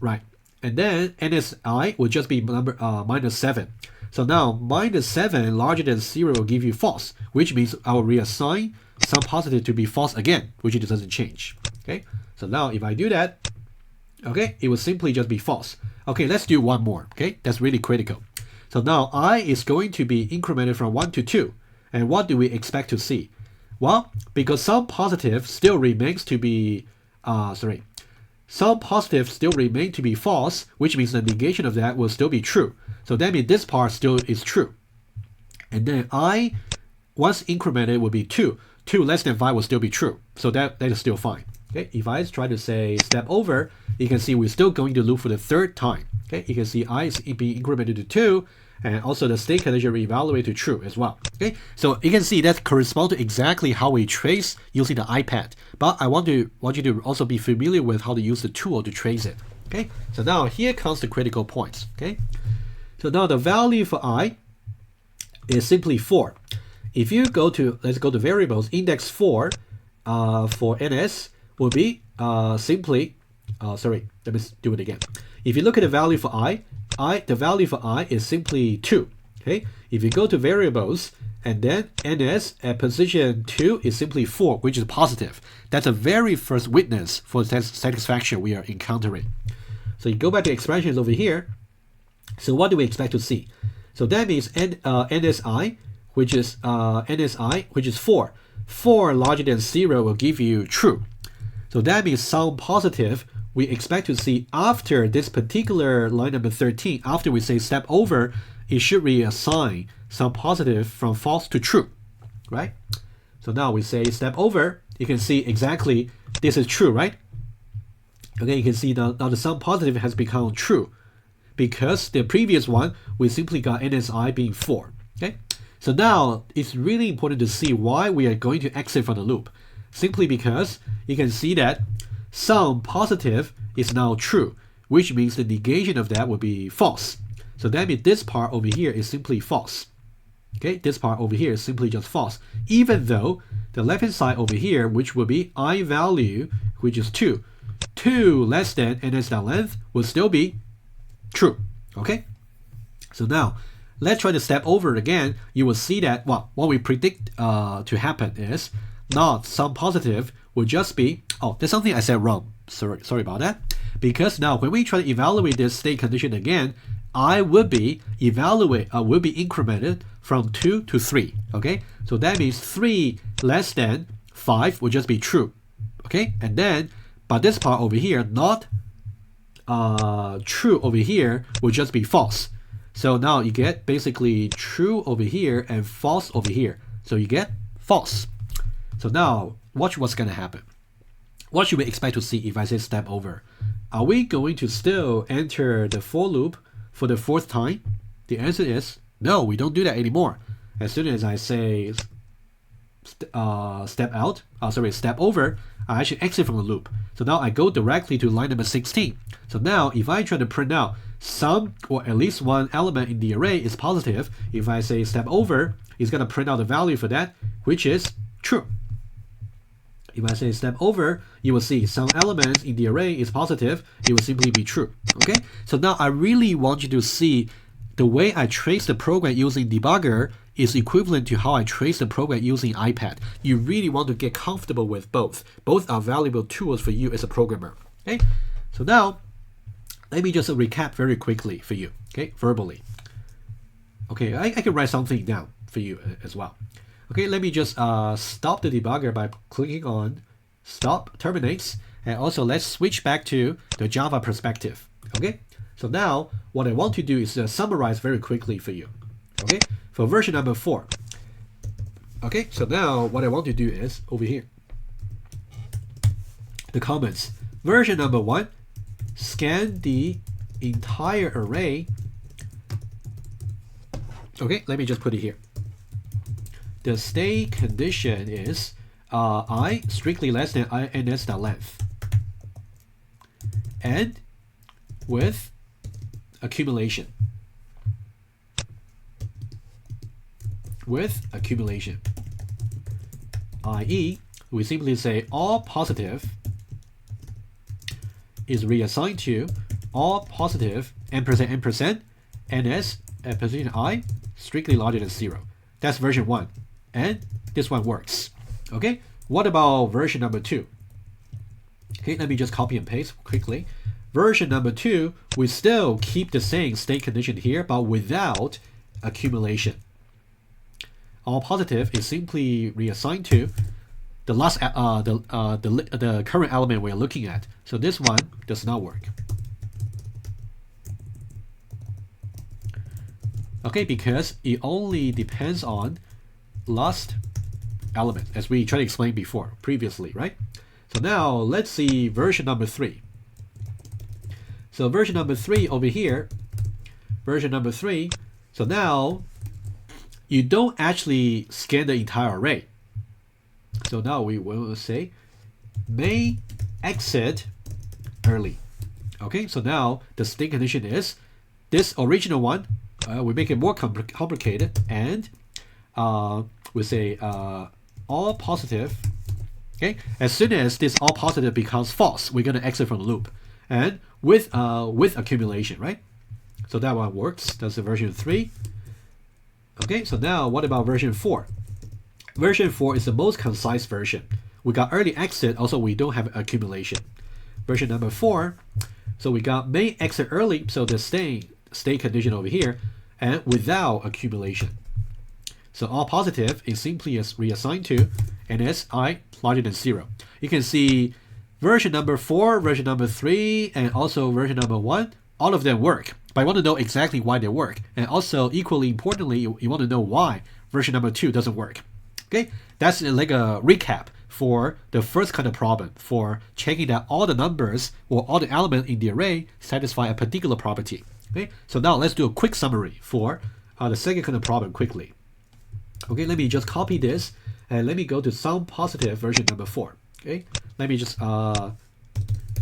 [SPEAKER 1] Right. And then NSI will just be number -7. So now -7 larger than 0 will give you false, which means I will reassign some positive to be false again, which it doesn't change. Okay. So now if I do that, okay, it will simply just be false. Okay, let's do one more. Okay, that's really critical. So now I is going to be incremented from 1 to 2. And what do we expect to see? Well, because some positive still remains to be, some positive still remain to be false, which means the negation of that will still be true. So that means this part still is true. And then I, once incremented, will be 2. 2 less than 5 will still be true. So that is still fine. Okay, if I try to say step over, you can see we're still going to loop for the 3rd time. Okay, you can see I is being incremented to 2, and also the state condition reevaluate to true as well. Okay, so you can see that corresponds to exactly how we trace using the iPad. But I want you to also be familiar with how to use the tool to trace it. Okay, so now here comes the critical points. Okay, so now the value for I is simply 4. If you go to, let's go to variables, index 4 for ns will be simply, let me do it again. If you look at the value for the value for I is simply 2. Okay, if you go to variables and then ns at position 2 is simply 4, which is positive. That's the very first witness for satisfaction we are encountering. So you go back to expressions over here. So what do we expect to see? So that means NSI, which is 4. 4 larger than 0 will give you true. So that means some positive we expect to see after this particular line number 13, after we say step over, it should reassign some positive from false to true, right? So now we say step over. You can see exactly this is true, right? Okay, you can see now the sum positive has become true because the previous one we simply got NSI being 4. Okay, so now it's really important to see why we are going to exit from the loop. Simply because you can see that sum positive is now true, which means the negation of that would be false. So that means this part over here is simply false. Okay, this part over here is simply just false, even though the left hand side over here, which will be I value, which is 2 less than ns.length, will still be true. Okay, so now let's try to step over it again. You will see that what we predict to happen is not sum positive will just be, oh, there's something I said wrong. Sorry about that. Because now when we try to evaluate this state condition again, I will be incremented from 2 to 3. Okay, so that means 3 less than 5 will just be true. Okay, and then but this part over here, not true over here, will just be false. So now you get basically true over here and false over here. So you get false. So now watch what's going to happen. What should we expect to see if I say step over? Are we going to still enter the for loop for the 4th time? The answer is no, we don't do that anymore. As soon as I say step over, I actually exit from the loop. So now I go directly to line number 16. So now if I try to print out some or at least one element in the array is positive, if I say step over, it's going to print out the value for that, which is true. If I say step over, you will see some elements in the array is positive, it will simply be true. Okay, so now I really want you to see the way I trace the program using Debugger is equivalent to how I trace the program using iPad. You really want to get comfortable with both. Both are valuable tools for you as a programmer. Okay, so now let me just recap very quickly for you, okay, verbally. Okay, I can write something down for you as well. Okay, let me just stop the debugger by clicking on stop terminates, and also let's switch back to the Java perspective. Okay, so now what I want to do is summarize very quickly for you. Okay, for version number 4. Okay, so now what I want to do is over here, the comments. Version number 1, scan the entire array. Okay, let me just put it here. The state condition is I strictly less than ins.length and with accumulation. With accumulation, i.e., we simply say all positive is reassigned to all positive %, ns at position I strictly larger than 0. That's version 1, and this one works. Okay, what about version number 2? Okay, let me just copy and paste quickly. Version number 2, we still keep the same state condition here, but without accumulation. All positive is simply reassigned to the last the current element we're looking at. So this one does not work. Okay, because it only depends on last element, as we tried to explain previously, right? So now let's see version number 3. So version number 3 over here, version number 3. So now you don't actually scan the entire array. So now we will say may exit early. Okay, so now the state condition is this original one. We make it more complicated, and we say all positive. Okay, as soon as this all positive becomes false, we're gonna exit from the loop, and with accumulation, right? So that one works. That's the version 3. Okay, so now what about version 4? Version 4 is the most concise version. We got early exit, also we don't have accumulation. Version number 4, so we got may exit early, so the state condition over here, and without accumulation. So all positive is simply as reassigned to NSI larger than 0. You can see version number 4, version number 3, and also version number 1, all of them work. but I want to know exactly why they work. And also, equally importantly, you want to know why version number 2 doesn't work. Okay, that's like a recap for the first kind of problem, for checking that all the numbers or all the elements in the array satisfy a particular property. Okay, so now let's do a quick summary for the second kind of problem quickly. Okay, let me just copy this and let me go to sum positive version number 4. Okay, let me just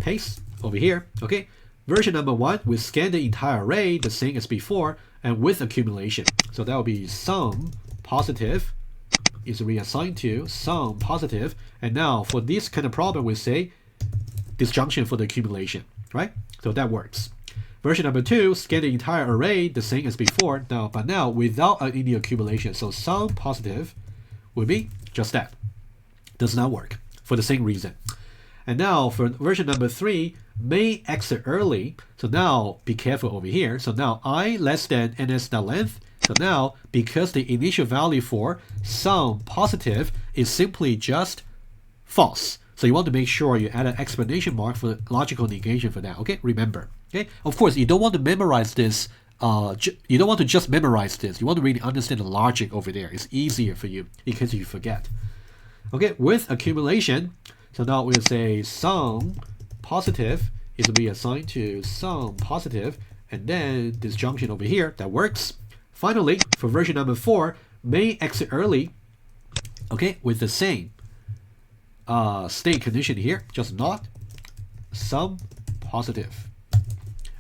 [SPEAKER 1] paste over here. Okay, version number 1, we scan the entire array the same as before and with accumulation. So that will be sum positive is reassigned to sum positive. And now for this kind of problem, we say disjunction for the accumulation, right? So that works. Version number 2, scan the entire array the same as before, but now without any accumulation. So sum positive will be just that. Does not work for the same reason. And now for version number 3, may exit early. So now be careful over here. So now I less than ns.length. So now because the initial value for sum positive is simply just false. So you want to make sure you add an exclamation mark for the logical negation for that. Okay, remember. Okay, of course you don't want to memorize this. You don't want to just memorize this. You want to really understand the logic over there. It's easier for you in case you forget. Okay, with accumulation. So now we'll say sum positive is reassigned to sum positive, and then disjunction over here, that works. Finally, for version number 4, may exit early, okay, with the same state condition here, just not sum positive.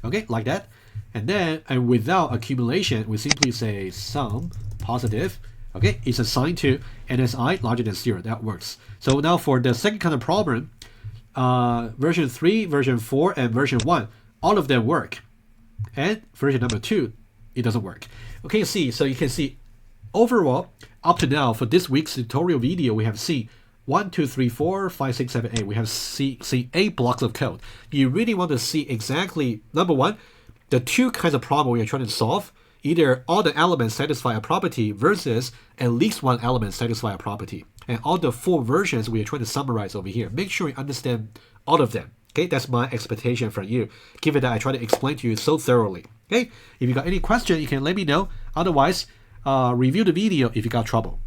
[SPEAKER 1] Okay, like that. And then, and without accumulation, we simply say sum positive. Okay, it's assigned to NSI larger than 0. That works. So now for the second kind of problem, version 3, version 4, and version 1, all of them work. And version number 2, it doesn't work. Okay, so you can see overall, up to now, for this week's tutorial video, we have seen 1, 2, 3, 4, 5, 6, 7, 8. We have seen 8 blocks of code. You really want to see exactly, number 1, the 2 kinds of problem we are trying to solve. Either all the elements satisfy a property versus at least one element satisfy a property. And all the 4 versions we are trying to summarize over here. Make sure you understand all of them. Okay, that's my expectation from you, given that I try to explain to you so thoroughly. Okay, if you got any question, you can let me know. Otherwise, review the video if you got trouble.